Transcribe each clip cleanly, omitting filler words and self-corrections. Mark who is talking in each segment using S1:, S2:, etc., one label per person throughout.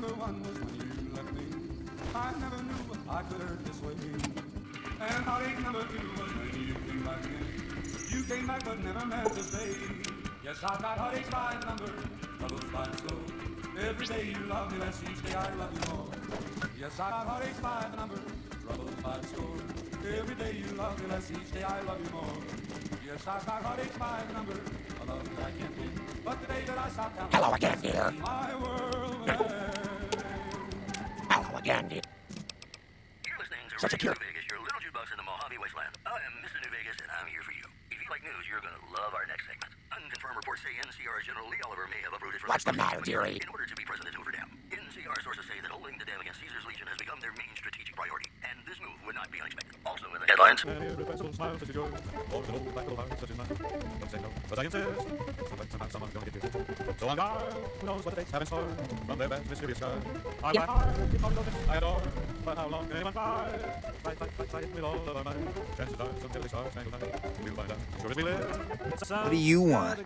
S1: number one was when you left me. I never knew I could hurt this way. And heartache number two was when you came back again. You came back but never meant to stay. Yes, I've got heartaches by the number, troubles by the slow. Every day you love me less, each day I love you more. Yes, I've got heartaches by the number, troubles by the score. Every day you love me less, each day I love you more. Yes, I've got heartaches by the number, a love that I can't win. But the day that I stop counting,
S2: Hello again, dear.
S1: my world will end.
S2: Hello again, dear.
S3: You're listening to
S2: Such a
S3: Radio
S2: cute.
S3: New Vegas, your little jukebox in the Mojave Wasteland. I am Mr. New Vegas, and I'm here for you. If you like news, you're going to love our next segment. Unconfirmed reports say NCR's General Lee Oliver may have uprooted from
S2: What's the matter, dearie?
S3: in order to be president of Hoover Dam. NCR sources say that holding the dam against Caesar's Legion has become their main strategic priority, and this move would not be unexpected. Also in the headlines.
S4: So on guard, who knows what the fates have in store from their vast mysterious sky. I work hard, keep on going, I adore, but how long can anyone fight? Fight with all of our might. Chances are, some deadly stars tangled night. We'll find out, sure as we live.
S5: What do you want?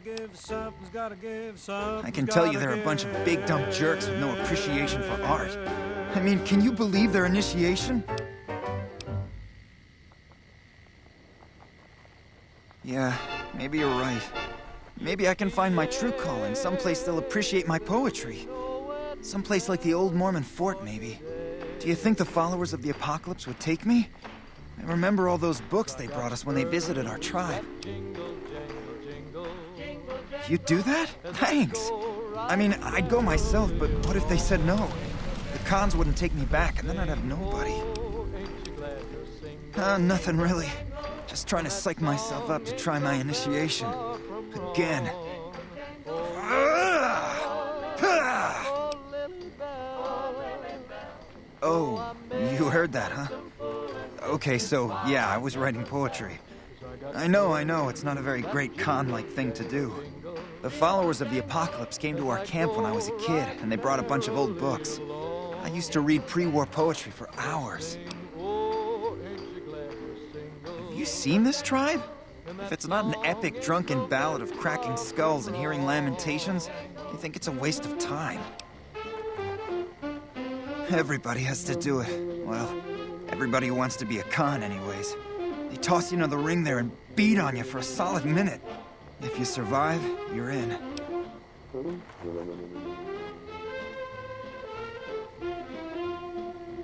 S5: I can tell you they're a bunch of big dumb jerks with no appreciation for art. I mean, can you believe their initiation? Yeah, maybe you're right. Maybe I can find my true calling, someplace they'll appreciate my poetry. Someplace like the old Mormon fort, maybe. Do you think the followers of the apocalypse would take me? I remember all those books they brought us when they visited our tribe. You'd do that? Thanks! I mean, I'd go myself, but what if they said no? The cons wouldn't take me back, and then I'd have nobody. Nothing really. Just trying to psych myself up to try my initiation. Again. Oh, you heard that, huh? Okay, so, yeah, I was writing poetry. I know, it's not a very great con-like thing to do. The followers of the apocalypse came to our camp when I was a kid, and they brought a bunch of old books. I used to read pre-war poetry for hours. Have you seen this tribe? If it's not an epic drunken ballad of cracking skulls and hearing lamentations, I think it's a waste of time. Everybody has to do it. Well, everybody who wants to be a con anyways. They toss you into the ring there and beat on you for a solid minute. If you survive, you're in.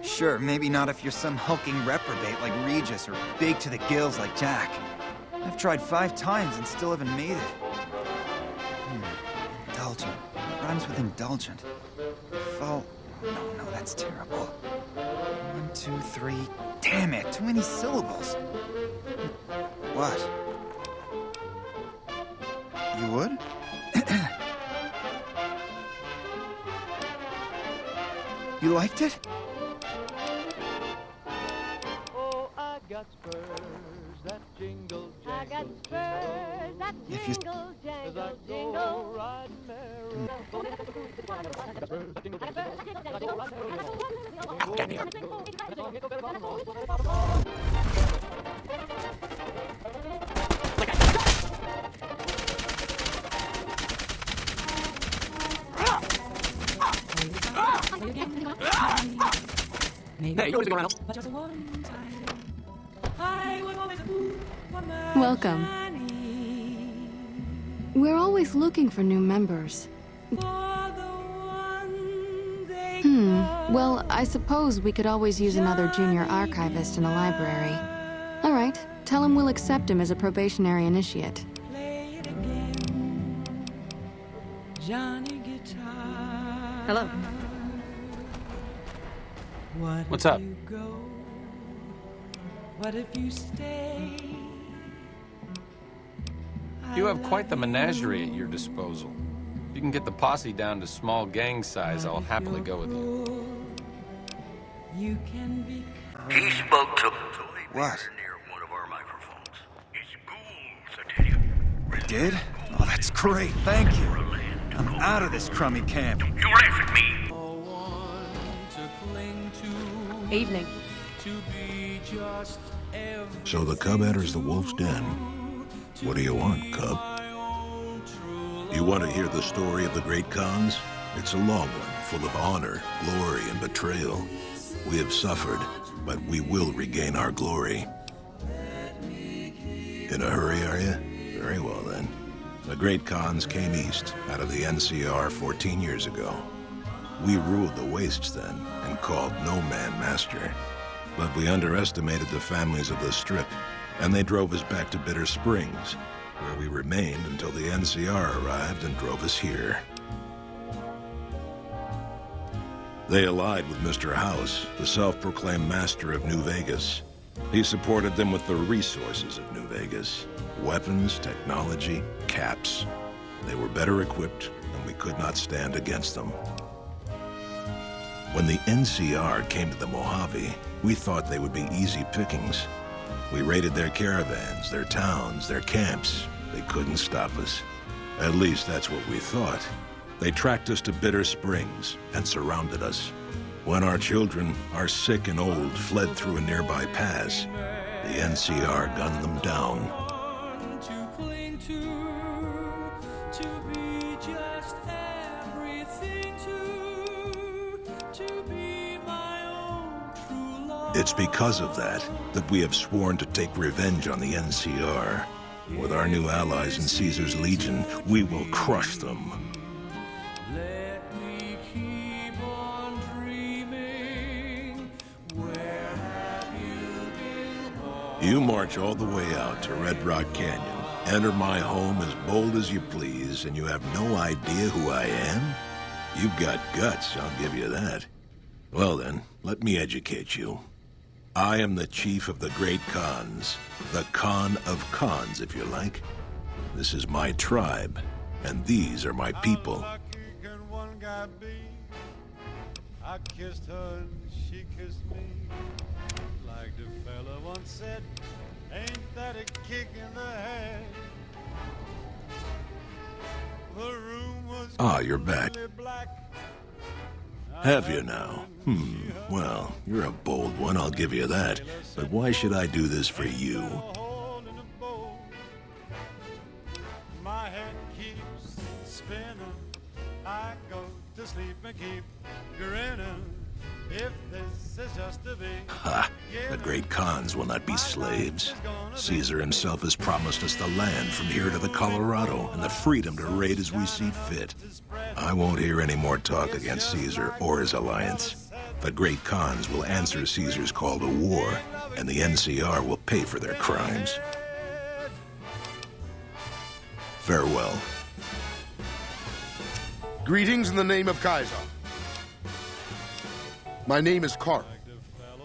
S5: Sure, maybe not if you're some hulking reprobate like Regis or big to the gills like Jack. I've tried 5 times and still haven't made it. Indulgent. Rhymes with indulgent. No, that's terrible. 1, 2, 3. Damn it, too many syllables. What? You would? You liked it?
S6: Oh, I got spurs that jingle, jangle. I got spurs that
S5: If you-
S6: jingle, jangle, jingle. Riding merry.
S2: Hey, you always go around.
S7: Welcome. We're always looking for new members. Well, I suppose we could always use another junior archivist in the library. All right, tell him we'll accept him as a probationary initiate.
S8: Hello.
S9: What's up?
S8: What if you stay?
S9: You have quite the menagerie at your disposal. If you can get the posse down to small gang size, I'll happily go with you.
S8: You can be.
S3: He spoke to
S5: What?
S3: near one of our microphones. It's ghouls, I tell you.
S5: Did? Oh, that's great, thank you. I'm out of this crummy camp.
S3: You laugh at me.
S8: Evening.
S10: So the cub enters the wolf's den. What do you want, cub? You want to hear the story of the great cons? It's a long one, full of honor, glory, and betrayal. We have suffered, but we will regain our glory. In a hurry, are you? Very well, then. The great Khans came east, out of the NCR 14 years ago. We ruled the wastes then, and called no man master. But we underestimated the families of the Strip, and they drove us back to Bitter Springs, where we remained until the NCR arrived and drove us here. They allied with Mr. House, the self-proclaimed master of New Vegas. He supported them with the resources of New Vegas. Weapons, technology, caps. They were better equipped, and we could not stand against them. When the NCR came to the Mojave, we thought they would be easy pickings. We raided their caravans, their towns, their camps. They couldn't stop us. At least that's what we thought. They tracked us to Bitter Springs and surrounded us. When our children, our sick and old, fled through a nearby pass, the NCR gunned them down.
S8: To cling to be just everything to be my own true love.
S10: It's because of that we have sworn to take revenge on the NCR. With our new allies in Caesar's Legion, we will crush them.
S8: Let me keep on dreaming. Where have you been born?
S10: You march all the way out to Red Rock Canyon, enter my home as bold as you please, and you have no idea who I am? You've got guts, I'll give you that. Well then, let me educate you. I am the chief of the great Khans, the Khan of Khans, if you like. This is my tribe, and these are my people.
S1: How lucky can one guy be? I kissed her and she kissed me. Like the fella once said, ain't that a kick in the head? The room was
S10: Ah, you're back.
S1: black.
S10: Have you now? Well, you're a bold one, I'll give you that. But why should I do this for you?
S1: Hole in the bowl. My head keeps spinning. I go to sleep and keep grinning. If this is just to be.
S10: Ha! The great Khans will not be slaves. Caesar himself has promised us the land from here to the Colorado and the freedom to raid as we see fit. I won't hear any more talk against Caesar or his alliance. The great Khans will answer Caesar's call to war, and the NCR will pay for their crimes. Farewell.
S11: Greetings in the name of Kaiser. My name is Karl.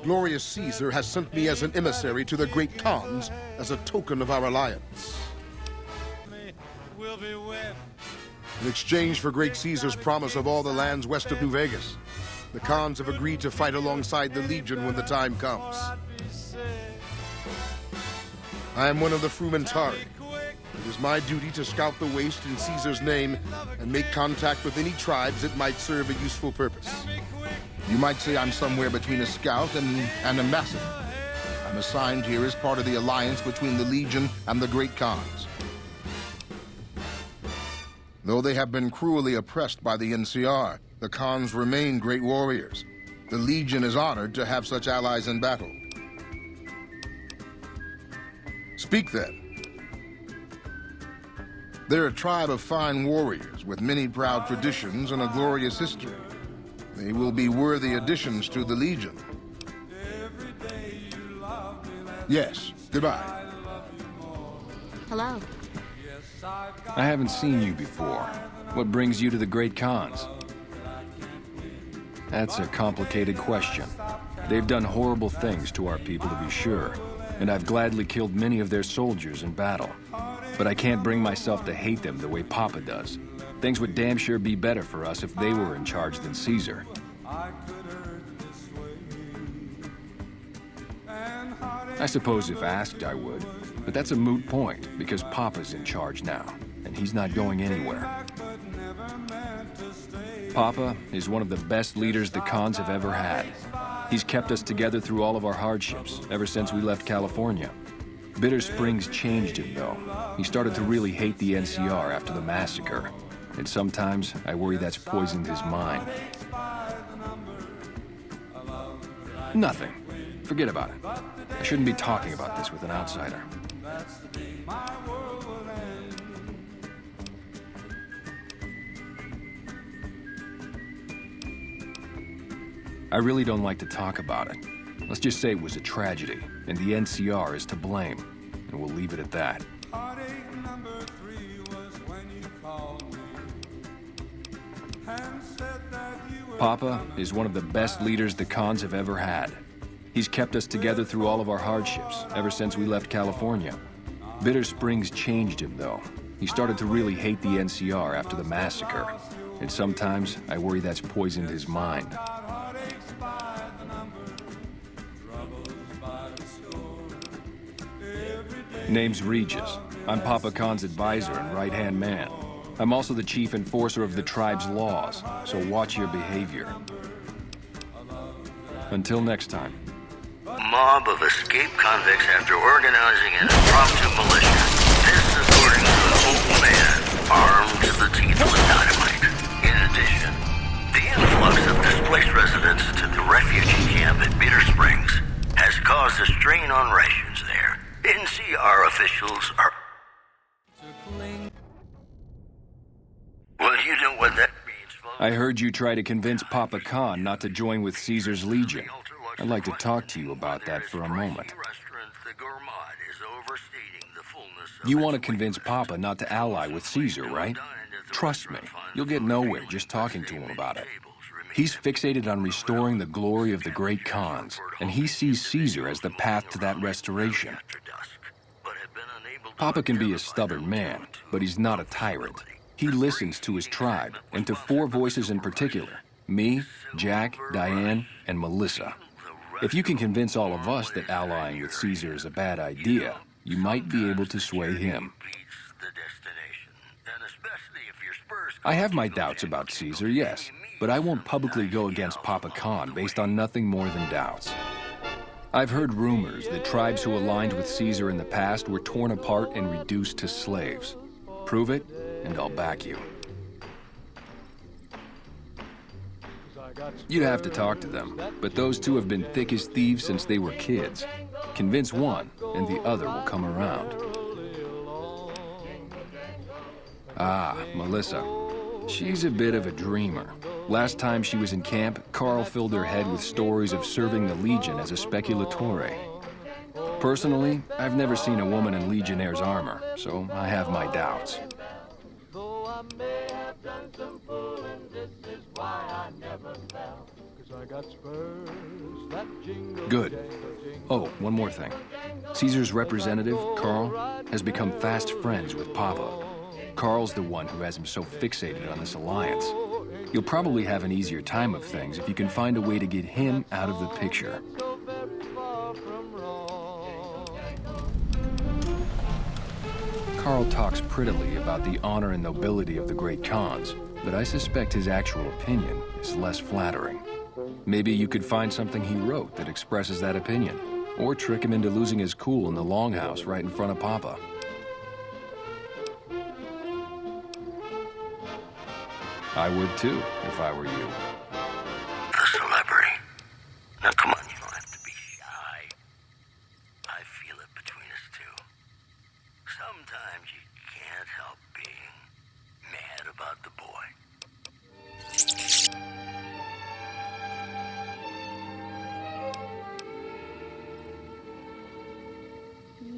S11: Glorious Caesar has sent me as an emissary to the great Khans as a token of our alliance. In exchange for great Caesar's promise of all the lands west of New Vegas, the Khans have agreed to fight alongside the Legion when the time comes. I am one of the Frumentari. It is my duty to scout the waste in Caesar's name and make contact with any tribes that might serve a useful purpose. You might say I'm somewhere between a scout and an ambassador. I'm assigned here as part of the alliance between the Legion and the Great Khans. Though they have been cruelly oppressed by the NCR, the Khans remain great warriors. The Legion is honored to have such allies in battle. Speak then. They're a tribe of fine warriors with many proud traditions and a glorious history. They will be worthy additions to the Legion. Yes, goodbye.
S7: Hello.
S9: I haven't seen you before. What brings you to the Great Khans? That's a complicated question. They've done horrible things to our people, to be sure, and I've gladly killed many of their soldiers in battle. But I can't bring myself to hate them the way Papa does. Things would damn sure be better for us if they were in charge than Caesar. I suppose if asked, I would. But that's a moot point, because Papa's in charge now, and he's not going anywhere. Papa is one of the best leaders the Khans have ever had. He's kept us together through all of our hardships, ever since we left California. Bitter Springs changed him, though. He started to really hate the NCR after the massacre. and sometimes I worry that's poisoned his mind. Nothing. Forget about it. I shouldn't be talking about this with an outsider. I really don't like to talk about it. Let's just say it was a tragedy, and the NCR is to blame, and we'll leave it at that.
S1: Heartache number 3 was when you called me and said that you were
S9: Papa is one of the best leaders the Khans have ever had. He's kept us together through all of our hardships, ever since we left California. Bitter Springs changed him, though. He started to really hate the NCR after the massacre, and sometimes I worry that's poisoned his mind. Name's Regis. I'm Papa Khan's advisor and right-hand man. I'm also the chief enforcer of the tribe's laws, so watch your behavior. Until next time.
S3: Mob of escaped convicts after organizing an impromptu militia. This according to an old man armed to the teeth with dynamite. In addition, the influx of displaced residents to the refugee camp at Bitter Springs has caused a strain on rations there. NCR officials are... Well, you know what that means, folks.
S9: I heard you try to convince Papa Khan not to join with Caesar's Legion. I'd like to talk to you about that for a moment. You want to convince Papa not to ally with Caesar, right? Trust me, you'll get nowhere just talking to him about it. He's fixated on restoring the glory of the great Khans, and he sees Caesar as the path to that restoration. Papa can be a stubborn man, but he's not a tyrant. He listens to his tribe, and to 4 voices in particular: me, Jack, Diane, and Melissa. If you can convince all of us that allying with Caesar is a bad idea, you might be able to sway him. I have my doubts about Caesar, yes, but I won't publicly go against Papa Khan based on nothing more than doubts. I've heard rumors that tribes who aligned with Caesar in the past were torn apart and reduced to slaves. Prove it, and I'll back you. You'd have to talk to them, but those 2 have been thick as thieves since they were kids. Convince one, and the other will come around. Ah, Melissa. She's a bit of a dreamer. Last time she was in camp, Carl filled her head with stories of serving the Legion as a speculatore. Personally, I've never seen a woman in Legionnaire's armor, so I have my doubts. Good. Oh, one more thing. Caesar's representative, Carl, has become fast friends with Papa. Carl's the one who has him so fixated on this alliance. You'll probably have an easier time of things if you can find a way to get him out of the picture. Carl talks prettily about the honor and nobility of the great Khans, but I suspect his actual opinion is less flattering. Maybe you could find something he wrote that expresses that opinion, or trick him into losing his cool in the longhouse right in front of Papa. I would too, if I were you.
S3: The celebrity. Now come on, you don't have to be shy. I feel it between us 2. Sometimes you can't help being mad about the boy.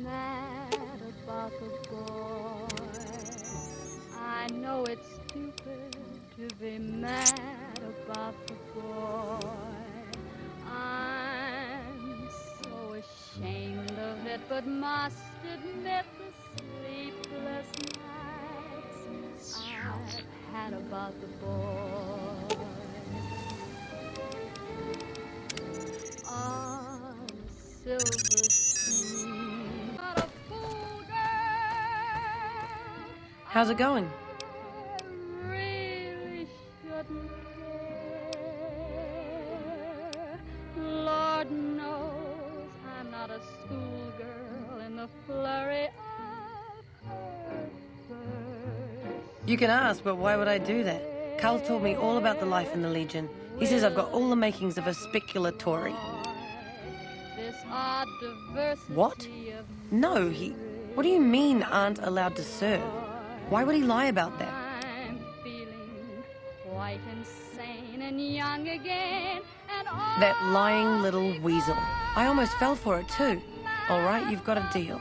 S12: Mad about the boy. I know it's stupid to be mad about the boy. I'm so ashamed of it, but must admit the sleepless nights I've had about the boy. On a silver sea, not a fool girl.
S13: How's it going?
S12: Lord knows I'm not a schoolgirl in the flurry of her first
S13: You can ask, but why would I do that? Carl told me all about the life in the Legion. He says I've got all the makings of a speculatory. What? No, What do you mean aren't allowed to serve? Why would he lie about that?
S12: I'm feeling quite insane and young again, and
S13: That lying little weasel. I almost fell for it too. All right, you've got a deal.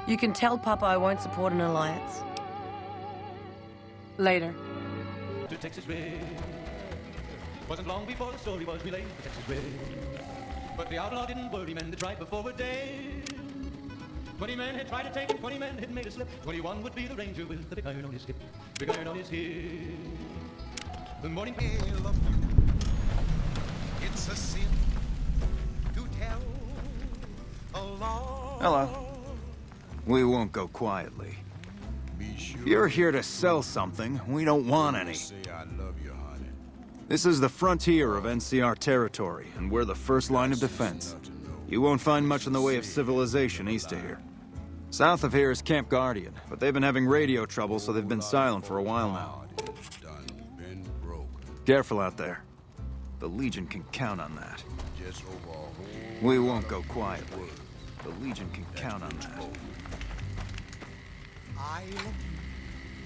S13: You can tell Papa I won't support an alliance. Later.
S8: To Texas Red. Wasn't long before the story was relayed to Texas Red. But the outlaw didn't worry men that tried before we're dead. 20 men had tried to take him, 20 men had made a slip. 21 would be the ranger with the big iron on his hip. Big iron on his hip. The morning pale of you. It's a sin to tell a lie.
S5: Hello. We won't go quietly. If you're here to sell something, we don't want any. This is the frontier of NCR territory, and we're the first line of defense. You won't find much in the way of civilization east of here. South of here is Camp Guardian, but they've been having radio trouble, so they've been silent for a while now. Careful out there. The Legion can count on that. We won't go quietly. The Legion can count on that.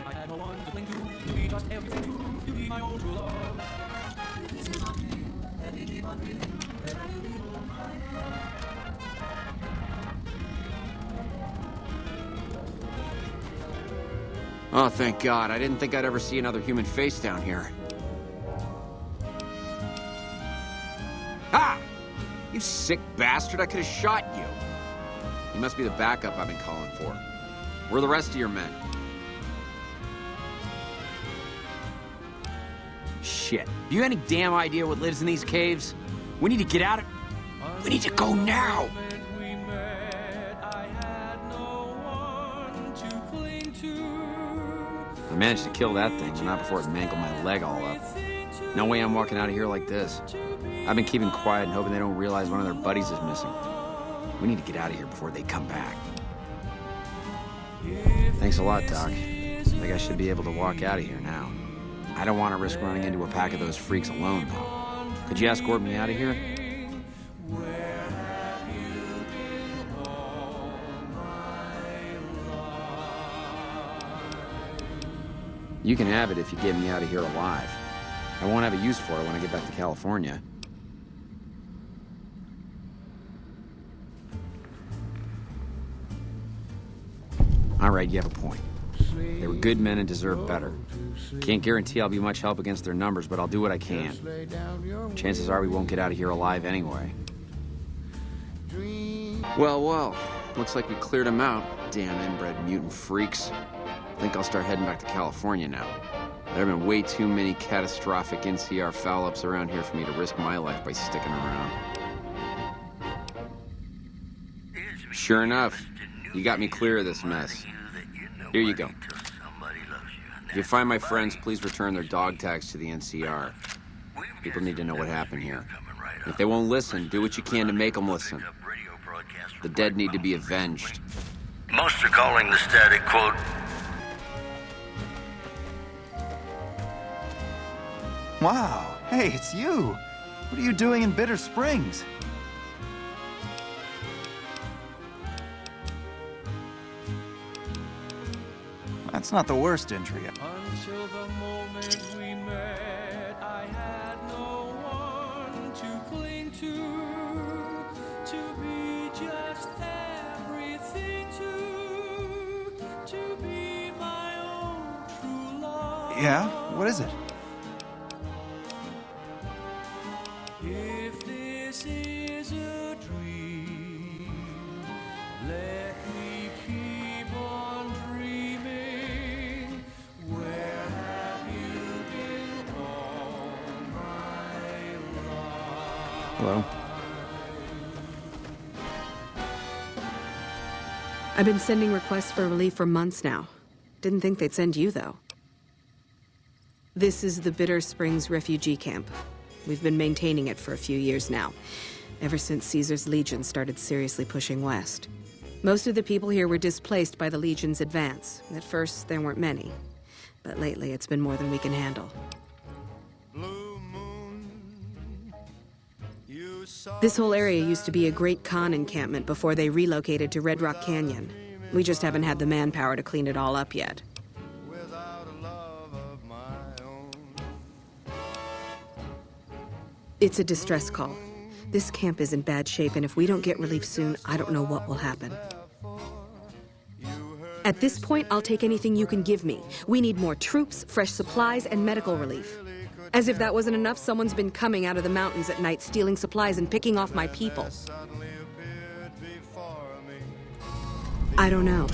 S8: I had no one to cling to be just everything to be my own true love.
S2: Oh, thank God. I didn't think I'd ever see another human face down here. Ah! You sick bastard, I could have shot you. You must be the backup I've been calling for. Where are the rest of your men? Shit. Do you have any damn idea what lives in these caves? We need to get out of... We need to go now! I managed to kill that thing, but not before it mangled my leg all up. No way I'm walking out of here like this. I've been keeping quiet and hoping they don't realize one of their buddies is missing. We need to get out of here before they come back. Thanks a lot, Doc. I think I should be able to walk out of here now. I don't want to risk running into a pack of those freaks alone, though. Could you escort me out of here? You can have it if you get me out of here alive. I won't have a use for it when I get back to California. All right, you have a point. They were good men and deserve better. Can't guarantee I'll be much help against their numbers, but I'll do what I can. Chances are we won't get out of here alive anyway. Well, looks like we cleared them out. Damn inbred mutant freaks. I think I'll start heading back to California now. There have been way too many catastrophic NCR foul-ups around here for me to risk my life by sticking around. Sure enough, you got me clear of this mess. Here you go. If you find my friends, please return their dog tags to the NCR. People need to know what happened here. If they won't listen, do what you can to make them listen. The dead need to be avenged.
S3: Most are calling the static quote,
S5: Wow, hey, it's you. What are you doing in Bitter Springs? That's not the worst injury.
S8: Until the moment we met, I had no one to cling to be just everything to be my own true love.
S5: Yeah? What is it?
S8: If this is a dream, let me keep on dreaming. Where have you been all my life?
S7: Hello. I've been sending requests for relief for months now. Didn't think they'd send you, though. This is the Bitter Springs refugee camp. We've been maintaining it for a few years now, ever since Caesar's Legion started seriously pushing west. Most of the people here were displaced by the Legion's advance. At first, there weren't many. but lately it's been more than we can handle. This whole area used to be a great con encampment before they relocated to Red Rock Canyon. We just haven't had the manpower to clean it all up yet. It's a distress call. This camp is in bad shape, and if we don't get relief soon, I don't know what will happen. At this point, I'll take anything you can give me. We need more troops, fresh supplies, and medical relief. As if that wasn't enough, someone's been coming out of the mountains at night, stealing supplies and picking off my people. I don't know.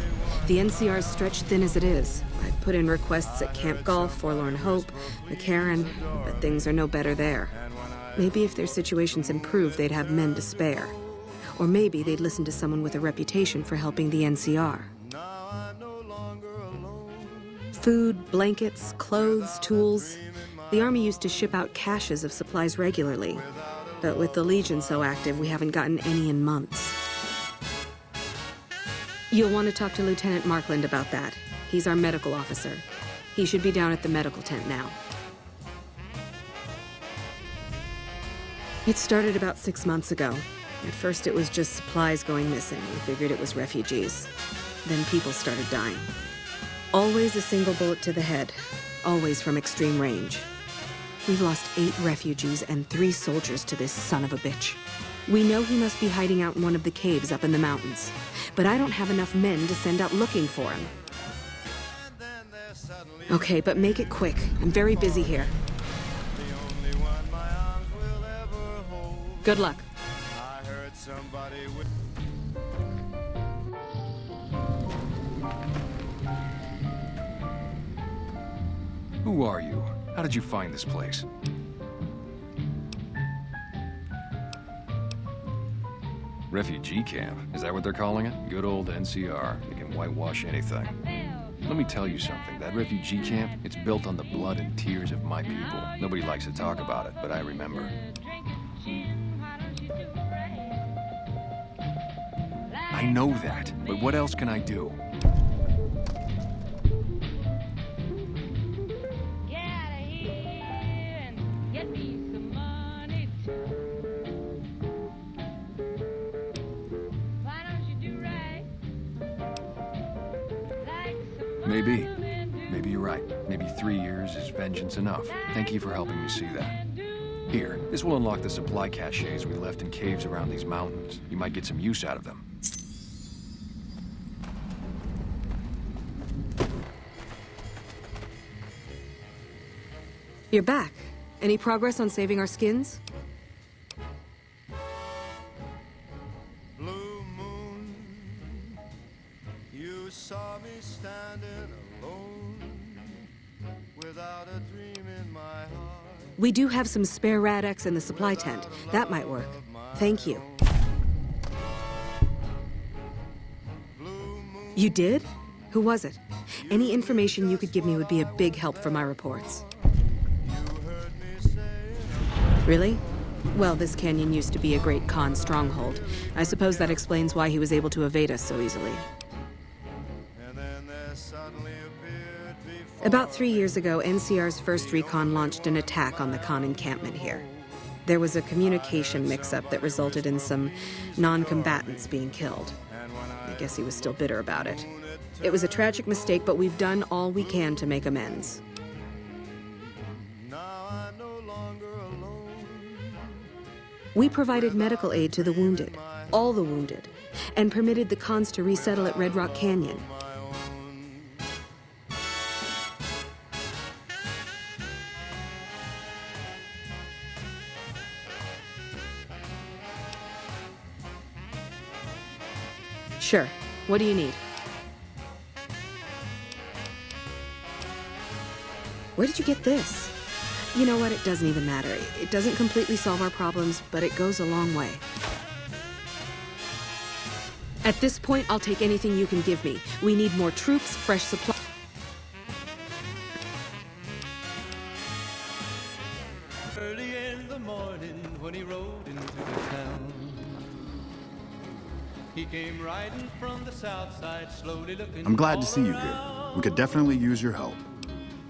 S7: The NCR's stretched thin as it is. I've put in requests at Camp Golf, Forlorn Hope, McCarran, but things are no better there. Maybe if their situations improve, they'd have men to spare. Or maybe they'd listen to someone with a reputation for helping the NCR. Food, blankets, clothes, tools. The Army used to ship out caches of supplies regularly. But with the Legion so active, we haven't gotten any in months. You'll want to talk to Lieutenant Markland about that. He's our medical officer. He should be down at the medical tent now. It started about 6 months ago. At first it was just supplies going missing. We figured it was refugees. Then people started dying. Always a single bullet to the head. Always from extreme range. We've lost 8 refugees and 3 soldiers to this son of a bitch. We know he must be hiding out in one of the caves up in the mountains. But I don't have enough men to send out looking for him. Okay, but make it quick. I'm very busy here. Good luck.
S9: Who are you? How did you find this place? Refugee camp? Is that what they're calling it? Good old NCR. They can whitewash anything. Let me tell you something. That refugee camp, it's built on the blood and tears of my people. Nobody likes to talk about it, but I remember. I know that, but what else can I do? Maybe. Maybe you're right. Maybe 3 years is vengeance enough. Thank you for helping me see that. Here, this will unlock the supply caches we left in caves around these mountains. You might get some use out of them.
S7: You're back. Any progress on saving our skins?
S14: Blue moon, you saw me standing alone, without a dream in my heart.
S7: We do have some spare Rad-X in the supply tent. That might work. Thank you. You did? Who was it? Any information you could give me would be a big help for my reports. Really? Well, this canyon used to be a great con stronghold. I suppose that explains why he was able to evade us so easily. About 3 years ago, NCR's first recon launched an attack on the con encampment here. There was a communication mix-up that resulted in some non-combatants being killed. I guess he was still bitter about it. It was a tragic mistake, but we've done all we can to make amends. We provided medical aid to the wounded, all the wounded, and permitted the cons to resettle at Red Rock Canyon. Sure. What do you need? Where did you get this? You know what? It doesn't even matter. It doesn't completely solve our problems, but it goes a long way. At this point, I'll take anything you can give me. We need more troops, fresh supplies.
S8: Early in the morning when he rode into the town, he came riding from the south side, slowly looking.
S15: I'm glad to see you here. We could definitely use your help.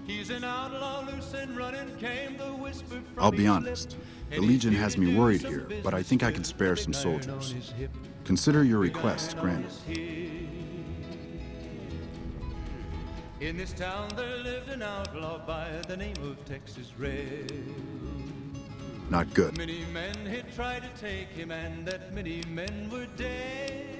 S8: He's an outlaw, loose and running, came the whisper from
S15: I'll be
S8: his
S15: honest.
S8: lip,
S15: The
S8: and
S15: Legion
S8: he's
S15: has
S8: here
S15: me
S8: to
S15: worried
S8: do
S15: here,
S8: some
S15: but I think I can spare some
S8: business with the
S15: soldiers.
S8: iron on his hip.
S15: Consider your request granted.
S8: In this town there lived an outlaw by the name of Texas Red.
S15: Not good.
S8: Many men had tried to take him, and that many men were dead.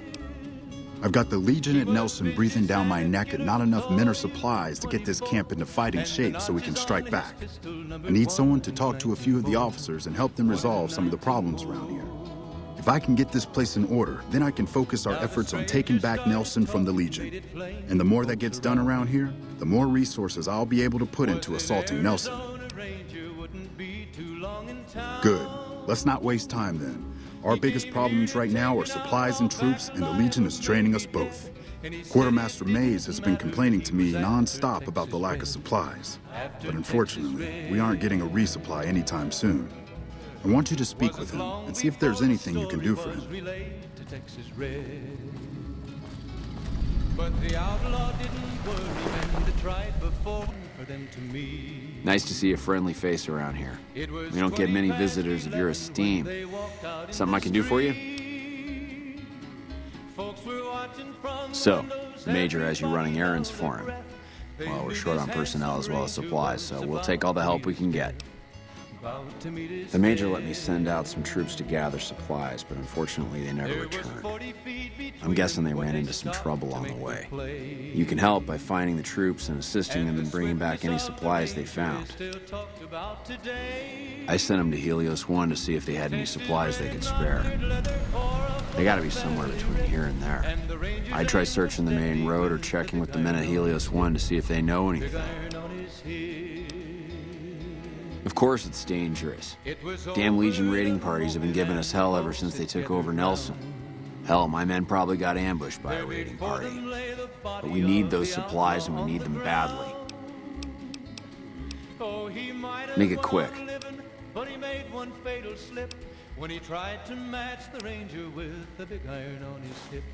S15: I've got the Legion at Nelson breathing down my neck and not enough men or supplies to get this camp into fighting shape so we can strike back. I need someone to talk to a few of the officers and help them resolve some of the problems around here. If I can get this place in order, then I can focus our efforts on taking back Nelson from the Legion. And the more that gets done around here, the more resources I'll be able to put into assaulting Nelson. Good. Let's not waste time then. Our biggest problems right now are supplies and troops, and the Legion is draining us both. Quartermaster Mays has been complaining to me non-stop about the lack of supplies. But unfortunately, we aren't getting a resupply anytime soon. I want you to speak with him and see if there's anything you can do for him.
S8: But the outlaw didn't worry when they tried before for them to meet.
S2: Nice to see a friendly face around here. We don't get many visitors of your esteem. Something I can do for you? So, the Major has you running errands for him. Well, we're short on personnel as well as supplies, so we'll take all the help we can get. The Major let me send out some troops to gather supplies, but unfortunately they never returned. I'm guessing they ran into some trouble on the way. You can help by finding the troops and assisting them in bringing back any supplies they found. I sent them to Helios 1 to see if they had any supplies they could spare. They gotta be somewhere between here and there. I'd try searching the main road or checking with the men at Helios 1 to see if they know anything. Of course it's dangerous. Damn Legion raiding parties have been giving us hell ever since they took over Nelson. Hell, my men probably got ambushed by a raiding party. But we need those supplies and we need them badly. Make it quick.
S8: But he made one fatal slip when he tried to match the Ranger with the big iron on his hip.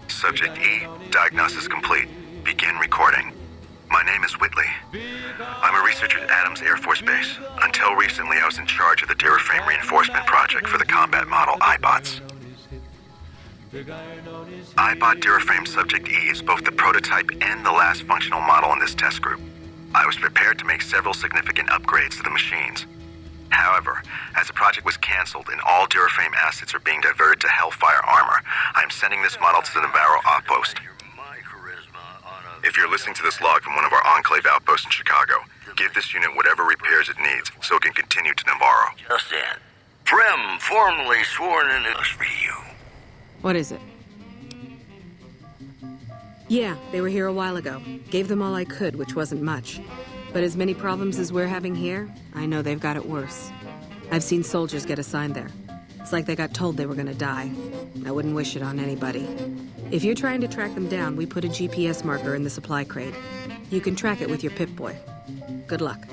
S16: Subject E, diagnosis complete. Begin recording. My name is Whitley. I'm a researcher at Adams Air Force Base. Until recently, I was in charge of the Duraframe reinforcement project for the combat model iBots. iBot Duraframe Subject E is both the prototype and the last functional model in this test group. I was prepared to make several significant upgrades to the machines. However, as the project was canceled and all Duraframe assets are being diverted to Hellfire armor, I'm sending this model to the Navarro outpost. If you're listening to this log from one of our Enclave outposts in Chicago, give this unit whatever repairs it needs so it can continue to Navarro.
S3: Just in. Prim formally sworn in us for you.
S7: What is it? Yeah, they were here a while ago. Gave them all I could, which wasn't much. But as many problems as we're having here, I know they've got it worse. I've seen soldiers get assigned there. It's like they got told they were gonna die. I wouldn't wish it on anybody. If you're trying to track them down, we put a GPS marker in the supply crate. You can track it with your Pip-Boy. Good luck.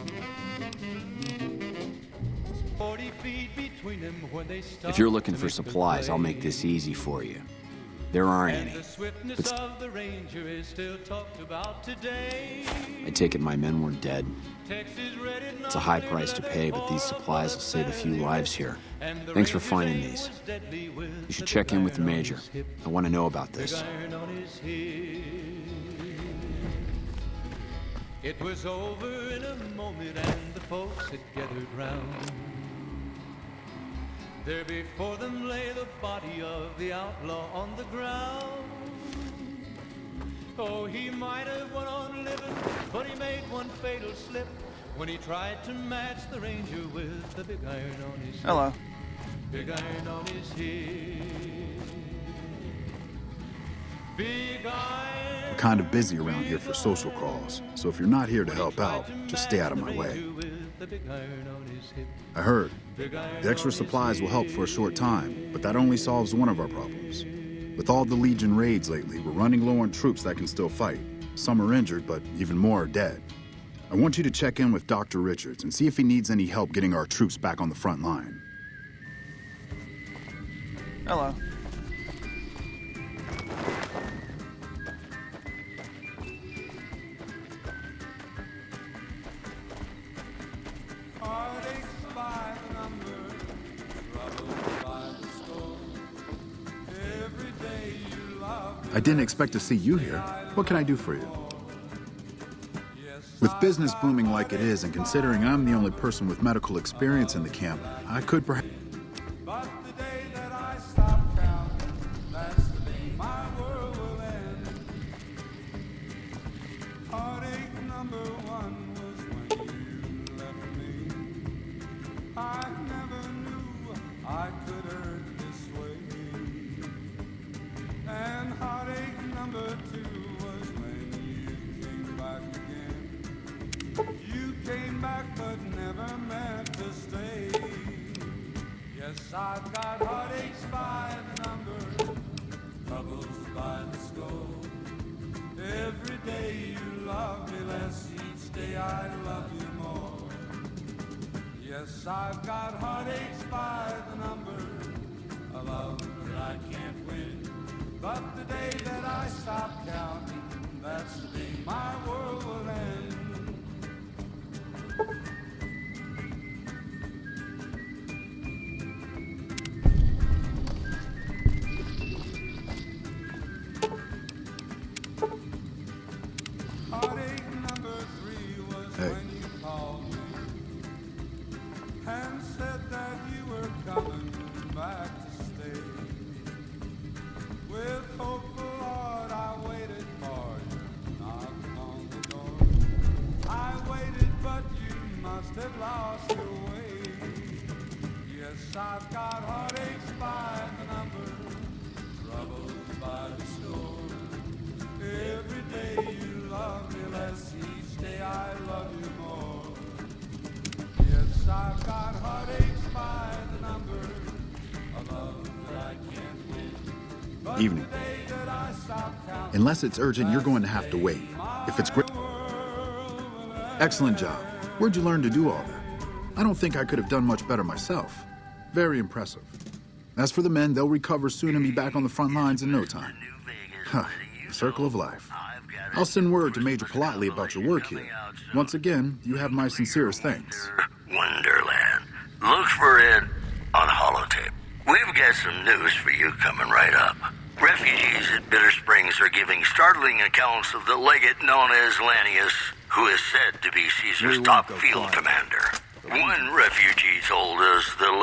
S2: If you're looking for supplies, I'll make this easy for you. There aren't any. But I take it my men weren't dead. It's a high price to pay, but these supplies will save a few lives here. Thanks for finding these. You should check in with the Major. I want to know about this.
S8: It was over in a moment and the folks had gathered round. There before them lay the body of the outlaw on the ground. Oh, he might have went on living, but he made one fatal slip when he tried to match the Ranger with the big iron on his hip.
S5: Hello.
S8: Big iron on his hip. Big iron.
S15: I'm kind of busy around here for social calls, so if you're not here to help out, just stay out of my way. I heard. The extra supplies will help for a short time, but that only solves one of our problems. With all the Legion raids lately, we're running low on troops that can still fight. Some are injured, but even more are dead. I want you to check in with Dr. Richards and see if he needs any help getting our troops back on the front line.
S5: Hello.
S15: I didn't expect to see you here. What can I do for you? With business booming like it is, and considering I'm the only person with medical experience in the camp, I could perhaps...
S1: But the day that I stop counting, that's the day my world will end. Heartache number one was when you left me. I never knew I could hurt this way. And heartache number two was when you came back again. You came back but never meant to stay. Yes, I've got heartaches by the number, troubles by the score. Every day you love me less, each day I love you more. Yes, I've got heartaches by the number, a love that I can't win. But the day that I stop counting, that's the day my world will end. Heartache number three was when you called me and said that you were coming back to stay. With hopeful heart I waited for you, knocked on the door. I waited but you must have lost your way. Yes, I've got heartaches by the number, troubles by the score. Every day you love me less, each day I love you more. Yes, I've got heartaches by the number, a love that I can't win. But
S15: Evening.
S1: the day that I stop counting,
S15: Unless it's urgent, you're going to have to wait. If it's great... Excellent job. Where'd you learn to do all that? I don't think I could have done much better myself. Very impressive. As for the men, they'll recover soon and be back on the front lines in no time. Huh, the circle of life. I'll send word to Major Politely about your work here. Once again, you have my sincerest thanks.
S3: Wonderland. Look for it on holotape. We've got some news for you coming right up. Refugees at Bitter Springs are giving startling accounts of the legate known as Lanius, who is said to be Caesar's top field commander. One refugee told us the legate